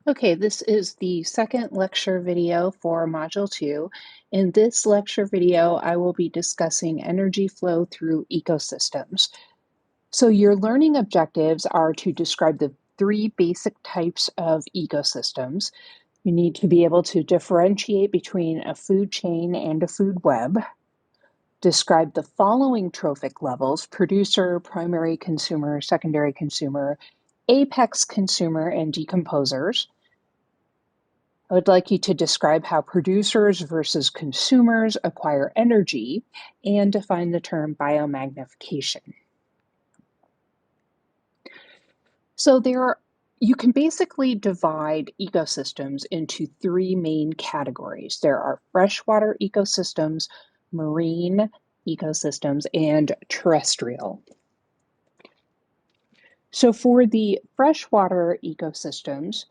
Okay, this is the second lecture video for Module 2. In this lecture video, I will be discussing energy flow through ecosystems. So your learning objectives are to describe the three basic types of ecosystems. You need to be able to differentiate between a food chain and a food web, describe the following trophic levels: producer, primary consumer, secondary consumer, apex consumer, and decomposers. I would like you to describe how producers versus consumers acquire energy and define the term biomagnification. So you can basically divide ecosystems into three main categories. There are freshwater ecosystems, marine ecosystems, and terrestrial. So for the freshwater ecosystems,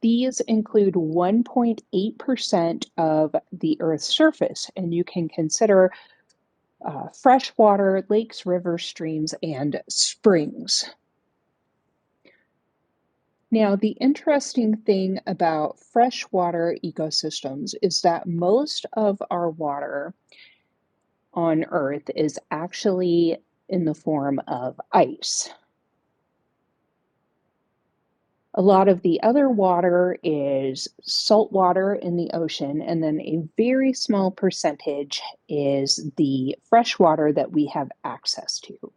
these include 1.8% of the Earth's surface, and you can consider freshwater, lakes, rivers, streams, and springs. Now, the interesting thing about freshwater ecosystems is that most of our water on Earth is actually in the form of ice. A lot of the other water is salt water in the ocean, and then a very small percentage is the fresh water that we have access to.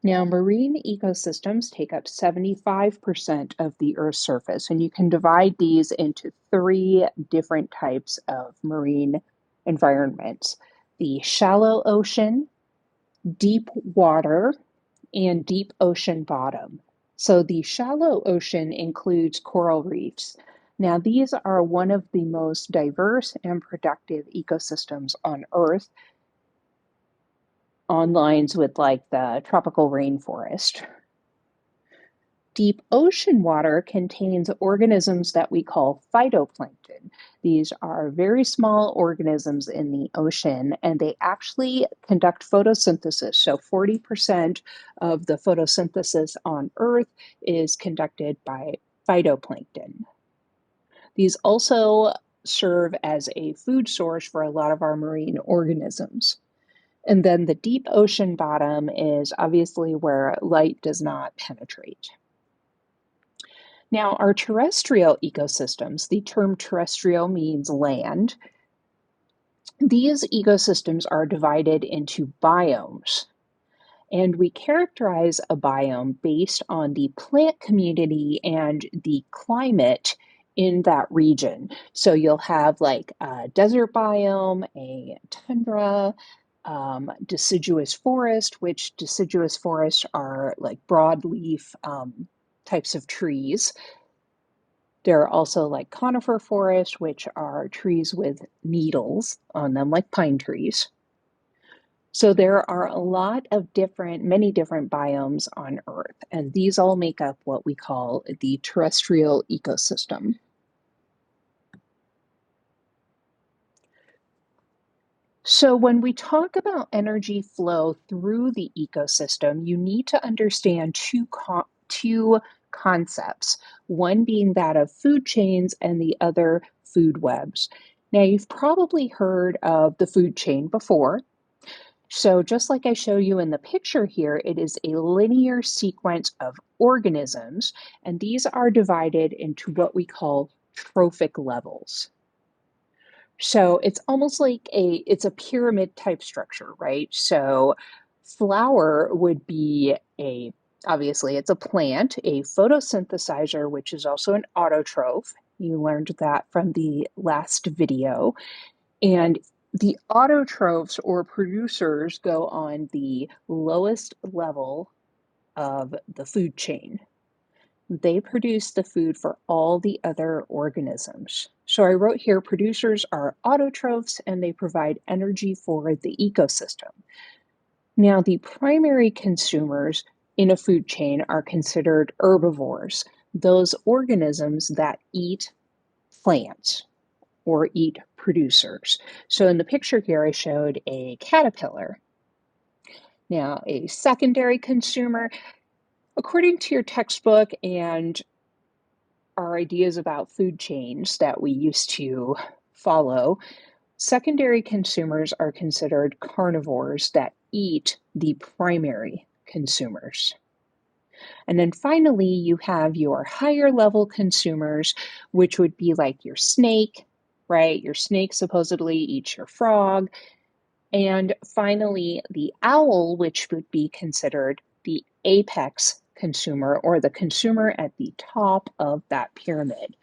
Now, marine ecosystems take up 75% of the Earth's surface, and you can divide these into three different types of marine environments: the shallow ocean, deep water, and deep ocean bottom. So the shallow ocean includes coral reefs. Now, these are one of the most diverse and productive ecosystems on Earth, on lines with like the tropical rainforest. Deep ocean water contains organisms that we call phytoplankton. These are very small organisms in the ocean, and they actually conduct photosynthesis. So 40% of the photosynthesis on Earth is conducted by phytoplankton. These also serve as a food source for a lot of our marine organisms. And then the deep ocean bottom is obviously where light does not penetrate. Now, our terrestrial ecosystems, the term terrestrial means land. These ecosystems are divided into biomes, and we characterize a biome based on the plant community and the climate in that region. So you'll have like a desert biome, a tundra, deciduous forest, which deciduous forests are like broadleaf types of trees. There are also like conifer forests, which are trees with needles on them, like pine trees. So there are many different biomes on Earth, and these all make up what we call the terrestrial ecosystem. So when we talk about energy flow through the ecosystem, you need to understand two concepts, one being that of food chains and the other food webs. Now, you've probably heard of the food chain before. So just like I show you in the picture here, it is a linear sequence of organisms, and these are divided into what we call trophic levels. So it's almost like it's a pyramid type structure, right? So flower would be obviously it's a plant, a photosynthesizer, which is also an autotroph. You learned that from the last video. And the autotrophs or producers go on the lowest level of the food chain. They produce the food for all the other organisms. So I wrote here, producers are autotrophs and they provide energy for the ecosystem. Now, the primary consumers in a food chain are considered herbivores, those organisms that eat plants or eat producers. So in the picture here, I showed a caterpillar. Now, a secondary consumer, According to your textbook and our ideas about food chains that we used to follow, secondary consumers are considered carnivores that eat the primary consumers. And then finally, you have your higher level consumers, which would be like your snake, right? Your snake supposedly eats your frog. And finally, the owl, which would be considered the apex consumer or the consumer at the top of that pyramid.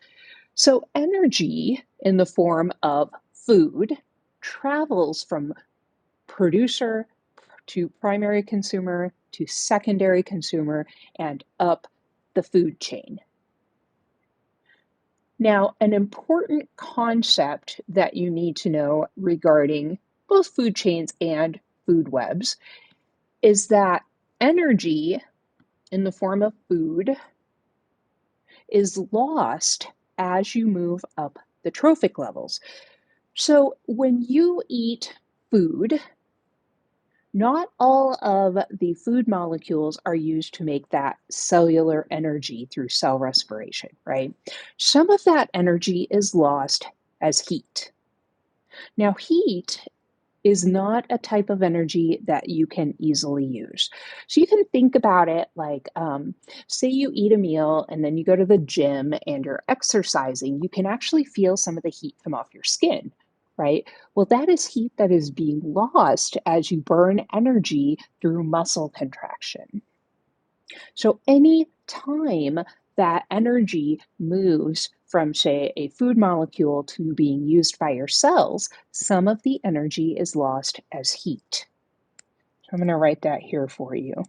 So, energy in the form of food travels from producer to primary consumer to secondary consumer and up the food chain. Now, an important concept that you need to know regarding both food chains and food webs is that energy in the form of food is lost as you move up the trophic levels. So when you eat food, not all of the food molecules are used to make that cellular energy through cell respiration, right? Some of that energy is lost as heat. Now, heat is not a type of energy that you can easily use. So you can think about it like, say you eat a meal and then you go to the gym and you're exercising, you can actually feel some of the heat come off your skin, right? Well, that is heat that is being lost as you burn energy through muscle contraction. So any time that energy moves from, say, a food molecule to being used by your cells, some of the energy is lost as heat. So I'm going to write that here for you.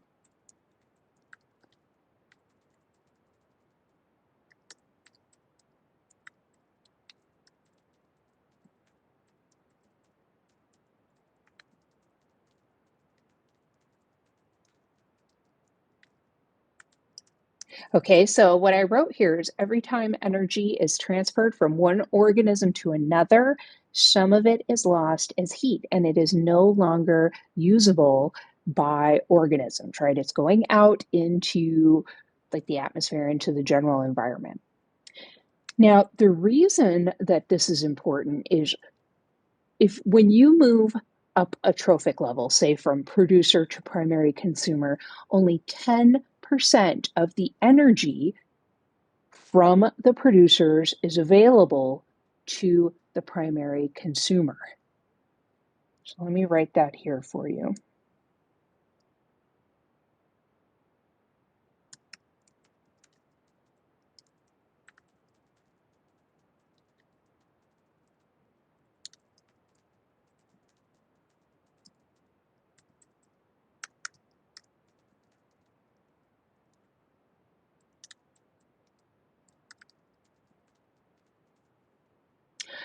Okay, so what I wrote here is every time energy is transferred from one organism to another, some of it is lost as heat and it is no longer usable by organisms, right? It's going out into like the atmosphere, into the general environment. Now, the reason that this is important is if when you move up a trophic level, say from producer to primary consumer, only 10% of the energy from the producers is available to the primary consumer. So let me write that here for you.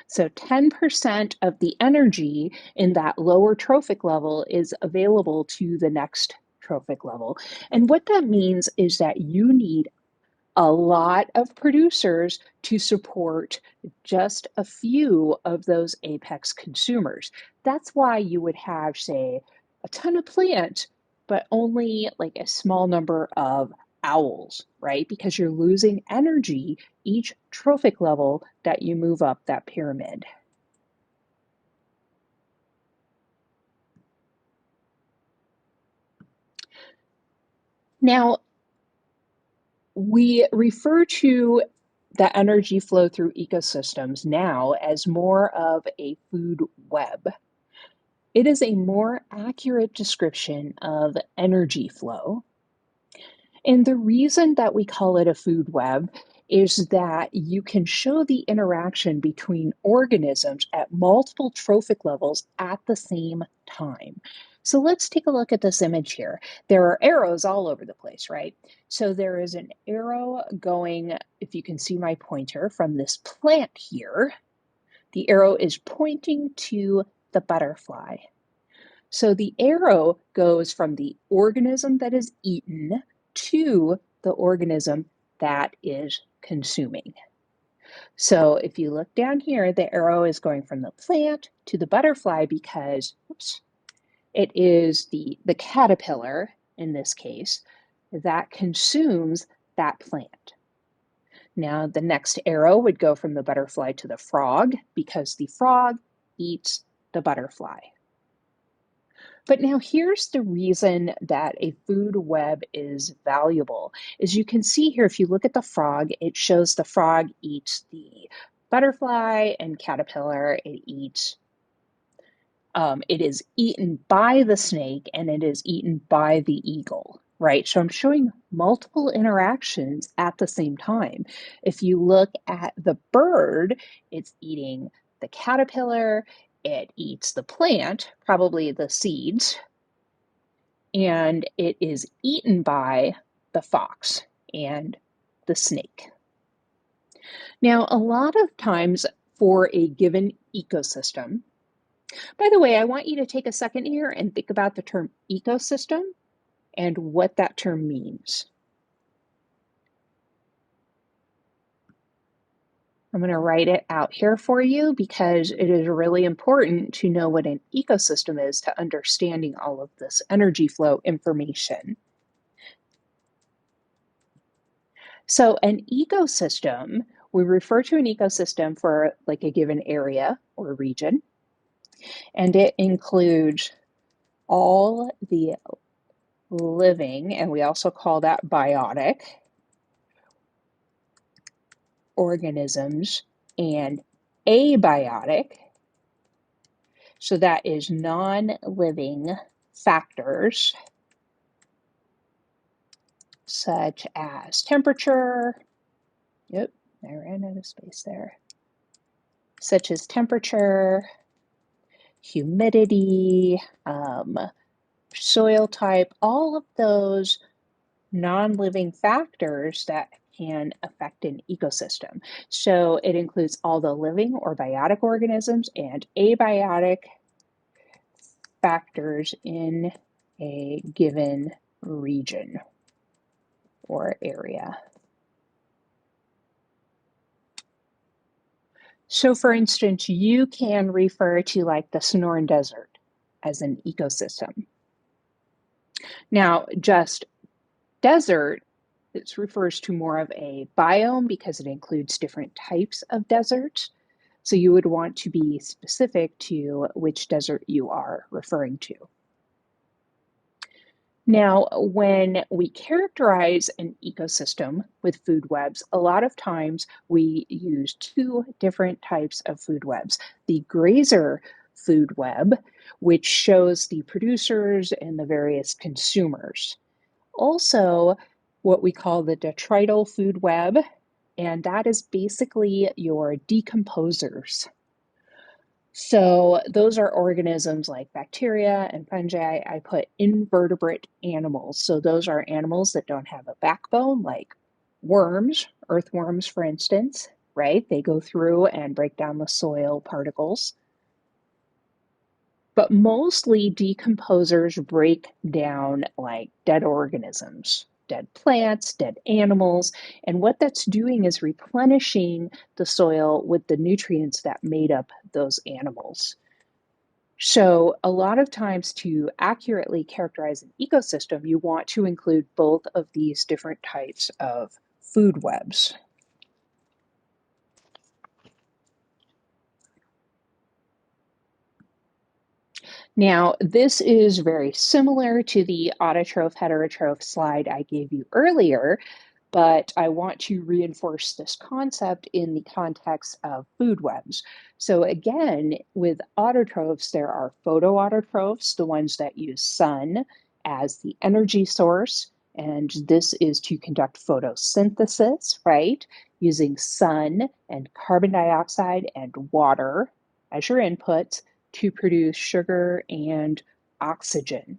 So 10% of the energy in that lower trophic level is available to the next trophic level. And what that means is that you need a lot of producers to support just a few of those apex consumers. That's why you would have, say, a ton of plants, but only like a small number of owls, right? Because you're losing energy each trophic level that you move up that pyramid. Now, we refer to the energy flow through ecosystems now as more of a food web. It is a more accurate description of energy flow. And the reason that we call it a food web is that you can show the interaction between organisms at multiple trophic levels at the same time. So let's take a look at this image here. There are arrows all over the place, right? So there is an arrow going, if you can see my pointer, from this plant here. The arrow is pointing to the butterfly. So the arrow goes from the organism that is eaten to the organism that is consuming. So if you look down here, the arrow is going from the plant to the butterfly because, oops, it is the caterpillar in this case that consumes that plant. Now, the next arrow would go from the butterfly to the frog because the frog eats the butterfly. But now here's the reason that a food web is valuable. As you can see here, if you look at the frog, it shows the frog eats the butterfly and caterpillar. It is eaten by the snake and it is eaten by the eagle, right? So I'm showing multiple interactions at the same time. If you look at the bird, it's eating the caterpillar, it eats the plant, probably the seeds, and it is eaten by the fox and the snake. Now, a lot of times for a given ecosystem, by the way, I want you to take a second here and think about the term ecosystem and what that term means. I'm going to write it out here for you because it is really important to know what an ecosystem is to understanding all of this energy flow information. So an ecosystem, we refer to an ecosystem for like a given area or region, and it includes all the living, and we also call that biotic, organisms, and abiotic, so that is non-living factors such as temperature, I ran out of space there, such as temperature, humidity, soil type, all of those non-living factors that can affect an ecosystem. So it includes all the living or biotic organisms and abiotic factors in a given region or area. So for instance, you can refer to like the Sonoran Desert as an ecosystem. Now, just desert, this refers to more of a biome because it includes different types of deserts. So you would want to be specific to which desert you are referring to. Now, when we characterize an ecosystem with food webs, a lot of times we use two different types of food webs. The grazer food web, which shows the producers and the various consumers. Also, what we call the detrital food web, and that is basically your decomposers. So those are organisms like bacteria and fungi. I put invertebrate animals. So those are animals that don't have a backbone, like worms, earthworms, for instance, right? They go through and break down the soil particles. But mostly decomposers break down like dead organisms, dead plants, dead animals. And what that's doing is replenishing the soil with the nutrients that made up those animals. So a lot of times to accurately characterize an ecosystem, you want to include both of these different types of food webs. Now, this is very similar to the autotroph heterotroph slide I gave you earlier, but I want to reinforce this concept in the context of food webs. So again, with autotrophs, there are photoautotrophs, the ones that use sun as the energy source, and this is to conduct photosynthesis, right? Using sun and carbon dioxide and water as your inputs to produce sugar and oxygen.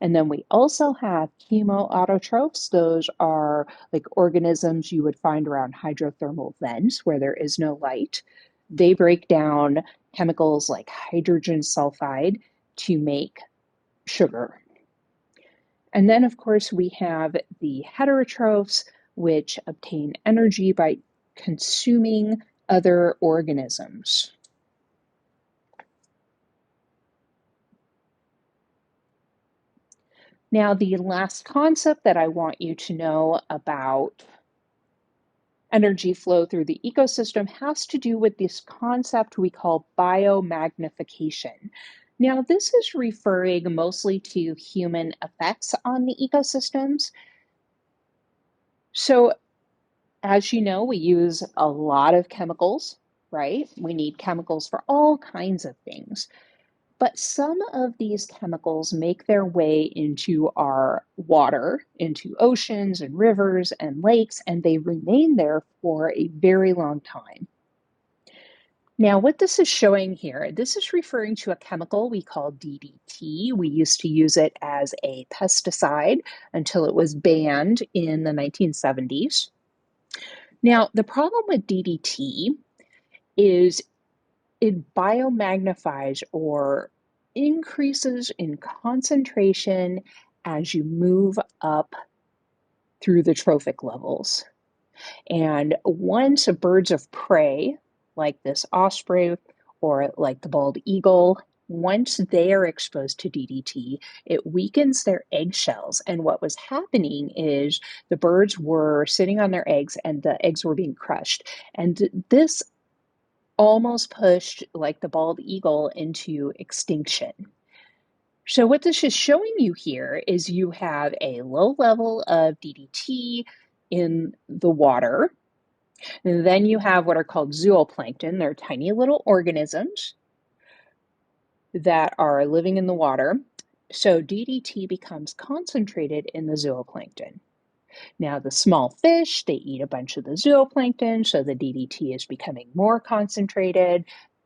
And then we also have chemoautotrophs. Those are like organisms you would find around hydrothermal vents where there is no light. They break down chemicals like hydrogen sulfide to make sugar. And then, of course, we have the heterotrophs, which obtain energy by consuming other organisms. Now, the last concept that I want you to know about energy flow through the ecosystem has to do with this concept we call biomagnification. Now, this is referring mostly to human effects on the ecosystems. So, as you know, we use a lot of chemicals, right? We need chemicals for all kinds of things. But some of these chemicals make their way into our water, into oceans and rivers and lakes, and they remain there for a very long time. Now, what this is showing here, this is referring to a chemical we call DDT. We used to use it as a pesticide until it was banned in the 1970s. Now, the problem with DDT is it biomagnifies or increases in concentration as you move up through the trophic levels. And once birds of prey, like this osprey or like the bald eagle, once they are exposed to DDT, it weakens their eggshells. And what was happening is the birds were sitting on their eggs and the eggs were being crushed. And this almost pushed like the bald eagle into extinction. So what this is showing you here is you have a low level of DDT in the water. And then you have what are called zooplankton. They're tiny little organisms that are living in the water. So DDT becomes concentrated in the zooplankton. Now, the small fish, they eat a bunch of the zooplankton, so the DDT is becoming more concentrated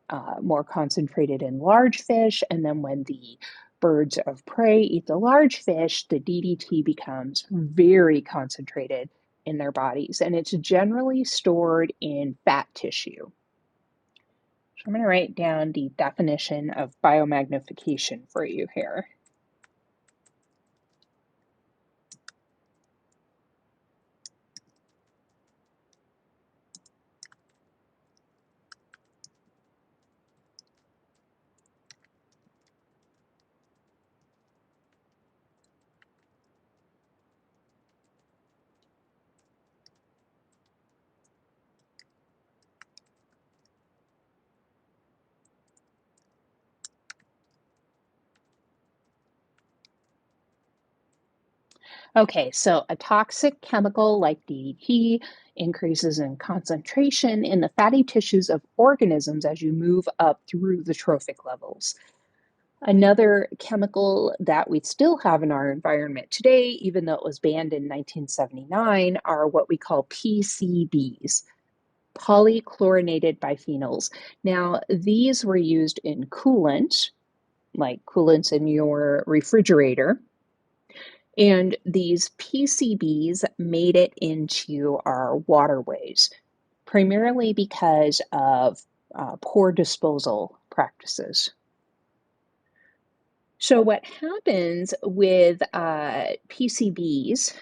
in large fish. And then when the birds of prey eat the large fish, the DDT becomes very concentrated in their bodies, and it's generally stored in fat tissue. So I'm going to write down the definition of biomagnification for you here. Okay, so a toxic chemical like DDT increases in concentration in the fatty tissues of organisms as you move up through the trophic levels. Another chemical that we still have in our environment today, even though it was banned in 1979, are what we call PCBs, polychlorinated biphenyls. Now, these were used in coolant, like coolants in your refrigerator. And these PCBs made it into our waterways, primarily because of poor disposal practices. So, what happens with PCBs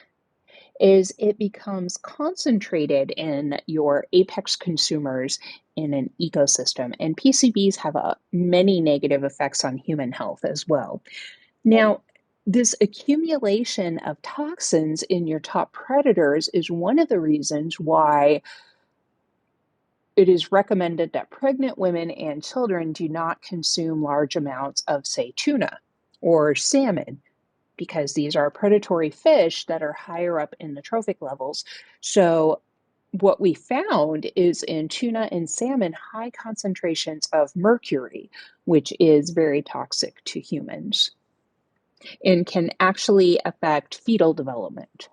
is it becomes concentrated in your apex consumers in an ecosystem, and PCBs have many negative effects on human health as well. Now, this accumulation of toxins in your top predators is one of the reasons why it is recommended that pregnant women and children do not consume large amounts of, say, tuna or salmon, because these are predatory fish that are higher up in the trophic levels. So, what we found is in tuna and salmon, high concentrations of mercury, which is very toxic to humans and can actually affect fetal development.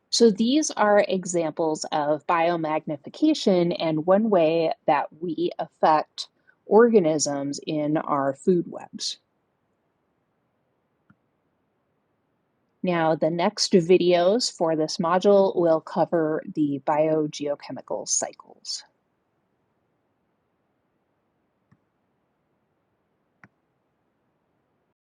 So these are examples of biomagnification and one way that we affect organisms in our food webs. Now, the next videos for this module will cover the biogeochemical cycles.